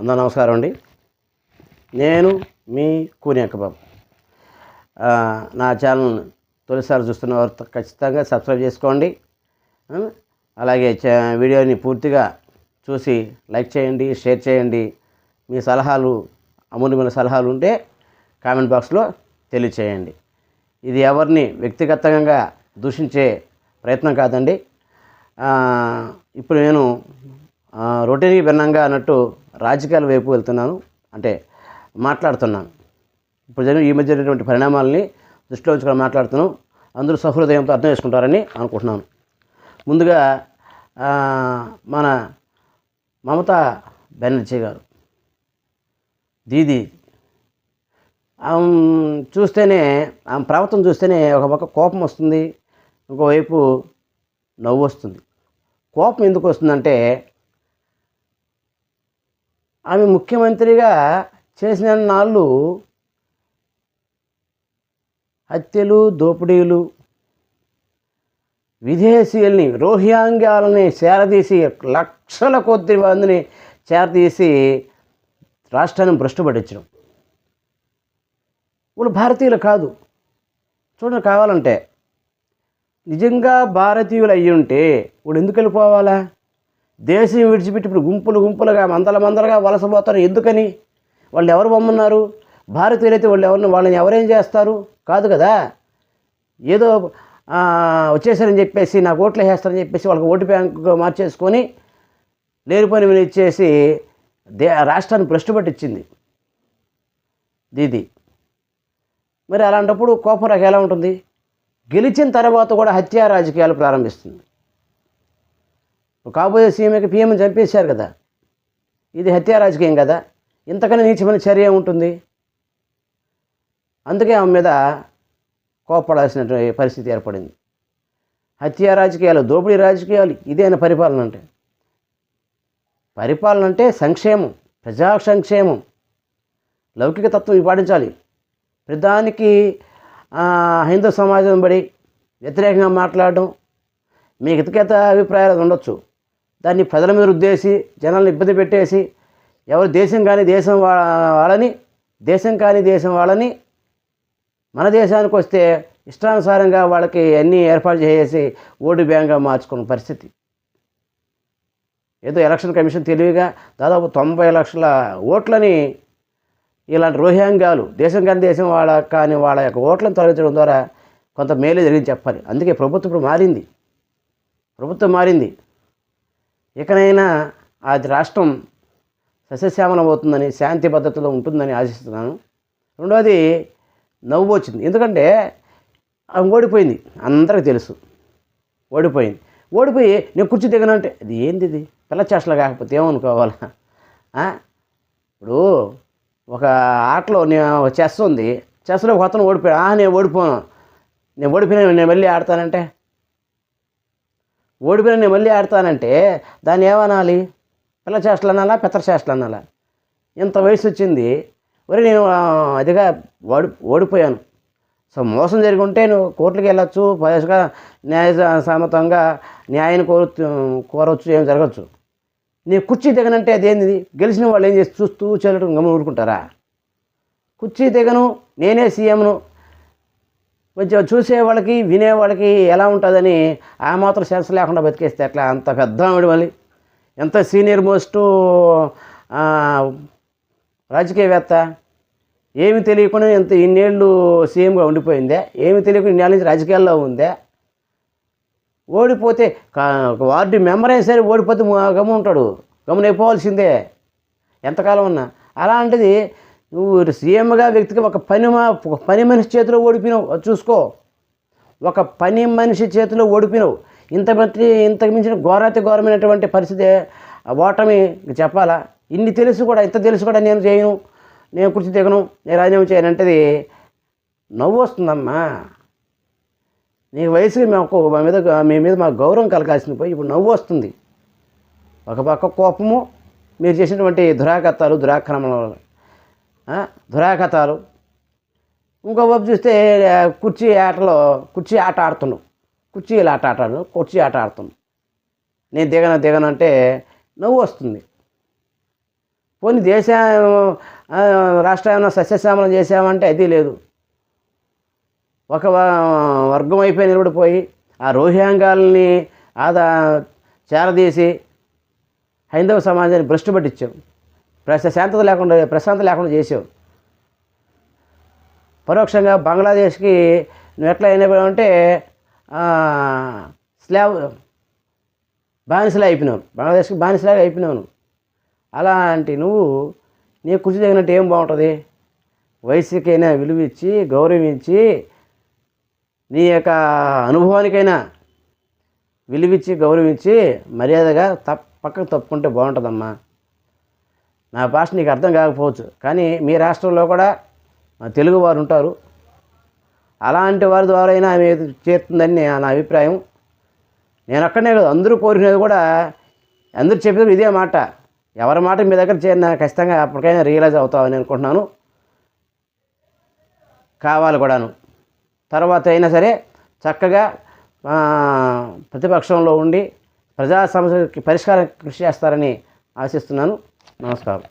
అందరూ నమస్కారం అండి. నేను మీ కూని అక్కబాబు. నా ఛానల్ తొలిసారి చూస్తున్న వారు ఖచ్చితంగా సబ్స్క్రైబ్ చేసుకోండి. అలాగే వీడియోని పూర్తిగా చూసి లైక్ చేయండి, షేర్ చేయండి. మీ సలహాలు, అమూల్యమైన సలహాలు ఉంటే కామెంట్ బాక్స్లో తెలియచేయండి. ఇది ఎవరిని వ్యక్తిగతంగా దూషించే ప్రయత్నం కాదండి. ఇప్పుడు నేను రొటీన్కి భిన్నంగా అన్నట్టు రాజకీయాల వైపు వెళ్తున్నాను, అంటే మాట్లాడుతున్నాను. ఇప్పుడు ఈ మధ్య జరిగినటువంటి పరిణామాలని దృష్టిలో ఉంచుకొని మాట్లాడుతున్నాను. అందరూ సహృదయంతో అర్థం చేసుకుంటారని అనుకుంటున్నాను. ముందుగా మన మమతా బెనర్జీ గారు, దీదీ చూస్తేనే, ఆమె ప్రవర్తన చూస్తేనే ఒక పక్క కోపం వస్తుంది, ఇంకోవైపు నవ్వు వస్తుంది. కోపం ఎందుకు వస్తుందంటే, ఆమె ముఖ్యమంత్రిగా చేసిన నాళ్ళు హత్యలు, దోపిడీలు, విదేశీయుల్ని, రోహింగ్యాలని చేరదీసి, లక్షల కొద్ది మందిని చేరదీసి రాష్ట్రాన్ని భ్రష్టు పట్టించడం. వాళ్ళు భారతీయులు కాదు. చూడండి, కావాలంటే నిజంగా భారతీయులు అయ్యి ఉంటే ఇప్పుడు ఎందుకు వెళ్ళిపోవాలా? దేశం విడిచిపెట్టి ఇప్పుడు గుంపులుగా మందలుగా వలసపోతారు. ఎందుకని? వాళ్ళు ఎవరు బొమ్మన్నారు? భారతీయులైతే వాళ్ళని ఎవరేం చేస్తారు? కాదు కదా. ఏదో వచ్చేసారని చెప్పేసి, నాకు ఓట్లు వేస్తారని చెప్పేసి వాళ్ళకి ఓటు బ్యాంకు మార్చేసుకొని లేనిపోని ఇచ్చేసి రాష్ట్రాన్ని భ్రష్టు పట్టించింది దీది. మరి అలాంటప్పుడు కోపం రాక ఎలా ఉంటుంది? గెలిచిన తర్వాత కూడా హత్యా రాజకీయాలు ప్రారంభిస్తుంది. కాబోయే సీఎంకి పీఎం చంపేశారు కదా, ఇది హత్యా రాజకీయం కదా. ఇంతకన్నా నీచమైన చర్య ఉంటుంది. అందుకే ఆమె మీద కోపపడాల్సిన పరిస్థితి ఏర్పడింది. హత్యా రాజకీయాలు, దోపిడీ రాజకీయాలు, ఇదేనా పరిపాలన అంటే? పరిపాలన అంటే సంక్షేమం, ప్రజా సంక్షేమం, లౌకిక తత్వం పాటించాలి. ప్రధానికి హిందూ సమాజం బడి వ్యతిరేకంగా మాట్లాడడం, మీకు ఇతకేత అభిప్రాయాలు ఉండొచ్చు, దాన్ని ప్రజల మీద రుద్దేసి జనాలను ఇబ్బంది పెట్టేసి, ఎవరు దేశం కాని దేశం వాళ్ళని మన దేశానికి వస్తే ఇష్టానుసారంగా వాళ్ళకి అన్నీ ఏర్పాటు చేసి ఓటు బ్యాంక్గా మార్చుకున్న పరిస్థితి. ఏదో ఎలక్షన్ కమిషన్ తెలివిగా దాదాపు 90 లక్షల ఓట్లని ఇలాంటి రోహింగ్యాలు, దేశం కాని వాళ్ళ యొక్క ఓట్లను తొలగించడం ద్వారా కొంత మేలే జరిగింది చెప్పాలి. అందుకే ప్రభుత్వం మారింది. ఇకనైనా అది రాష్ట్రం సస్యశ్యామలం అవుతుందని, శాంతి భద్రతలో ఉంటుందని ఆశిస్తున్నాను. రెండవది, నవ్వు వచ్చింది. ఎందుకంటే ఆమె ఓడిపోయింది, అందరికీ తెలుసు. ఓడిపోయి నేను కుర్చీ దిగనంటే అది ఏంది? ఇది పిల్ల చేష్టలు కాకపోతే ఏమనుకోవాలా? ఇప్పుడు ఒక ఆటలో చెస్ ఉంది, చెస్లో ఒక అతను ఓడిపోయాడు. నేను ఓడిపోయినా నేను మళ్ళీ ఆడతానంటే దాన్ని ఏమనాలి? పిల్ల చేష్టలు అనాలా, పెత్తర చేష్టలు అనాలా? ఇంత వయసు వచ్చింది, నేను అదిగా ఓడిపోయాను. సో మోసం జరిగి ఉంటే నువ్వు కోర్టుకి వెళ్ళొచ్చు, వయసుగా న్యాయసమ్మతంగా న్యాయాన్ని కోరవచ్చు, ఏం జరగచ్చు. నేను కుర్చీ దిగనంటే అదేంది? గెలిచిన వాళ్ళు ఏం చేసి చూస్తూ చెల్లటం గమని ఊరుకుంటారా? కుర్చీ దిగను, నేనే సీఎంను, కొంచెం చూసేవాళ్ళకి వినేవాళ్ళకి ఎలా ఉంటుందని ఆ మాత్రం సెన్స్ లేకుండా బతికేస్తే ఎట్లా? అంత పెద్ద ఆవిడ, మళ్ళీ ఎంత సీనియర్ మోస్ట్ రాజకీయవేత్త, ఏమి తెలియకుండా ఇన్నేళ్ళు సీఎంగా ఉండిపోయిందే, ఏమి తెలియకుండా ఇన్నేళ్ళ నుంచి రాజకీయాల్లో ఉందే. ఓడిపోతే ఒక వార్డు మెంబర్ అయినా సరే ఓడిపోతే గమనం అయిపోవాల్సిందే ఎంతకాలం ఉన్నా. అలాంటిది నువ్వు సీఎంగా వ్యక్తిగా ఒక పని మనిషి చేతిలో ఓడిపోయినావు. చూసుకో, ఒక పని మనిషి చేతిలో ఓడిపోయినావు. ఇంతకు మించిన ఘోరమైనటువంటి పరిస్థితి, ఓటమి చెప్పాలా? ఇంత తెలుసు కూడా నేను చేయను, నేను కుర్చీ దిగను, నేను రాజీనామా చేయను అంటే నవ్వు వస్తుందమ్మా. నీ వయసుకి మీ మీద మాకు గౌరవం కలగాల్సింది పోయి ఇప్పుడు నవ్వు వస్తుంది. ఒక పక్క కోపము, మీరు చేసినటువంటి దురాకతాలు, ఇంకో వైపు చూస్తే కుర్చీ ఆట ఆడుతున్నావు. నేను దిగనంటే నవ్వు వస్తుంది. పోనీ రాష్ట్రాన్ని సస్యశ్యామలం చేసామంటే అది లేదు. ఒక వర్గం అయిపోయి నిలబడిపోయి ఆ రోహింగ్యాలని చేరదీసి హైందవ సమాజాన్ని భ్రష్టు పట్టించాం. ప్రశాంతత లేకుండా చేసావు. పరోక్షంగా బంగ్లాదేశ్కి నువ్వు ఎట్లా అయిపోయావంటే బానిసలా అయిపోయినావు. బంగ్లాదేశ్కి బానిసలాగా అయిపోయినావు. అలాంటి నువ్వు నీ కృషి తగినట్టు ఏం బాగుంటుంది? వయసుకైనా విలువ ఇచ్చి గౌరవించి నీ యొక్క అనుభవానికైనా విలువిచ్చి గౌరవించి మర్యాదగా పక్కకు తప్పుకుంటే బాగుంటుందమ్మా. నా భాష నీకు అర్థం కాకపోవచ్చు, కానీ మీ రాష్ట్రంలో కూడా తెలుగు వారు ఉంటారు. అలాంటి వారి ద్వారా అయినా ఆమె చేరుతుందని నా అభిప్రాయం. నేను అక్కడనే కాదు, అందరూ కోరినది కూడా, అందరూ చెప్పేది ఇదే మాట. ఎవరి మాట మీ దగ్గర చేరినా ఖచ్చితంగా అప్పటికైనా రియలైజ్ అవుతామని అనుకుంటున్నాను. కావాలి కూడాను. తర్వాత అయినా సరే చక్కగా ప్రతిపక్షంలో ఉండి ప్రజా సమస్యలకి పరిష్కారం కృషి చేస్తారని ఆశిస్తున్నాను. నమస్కారం.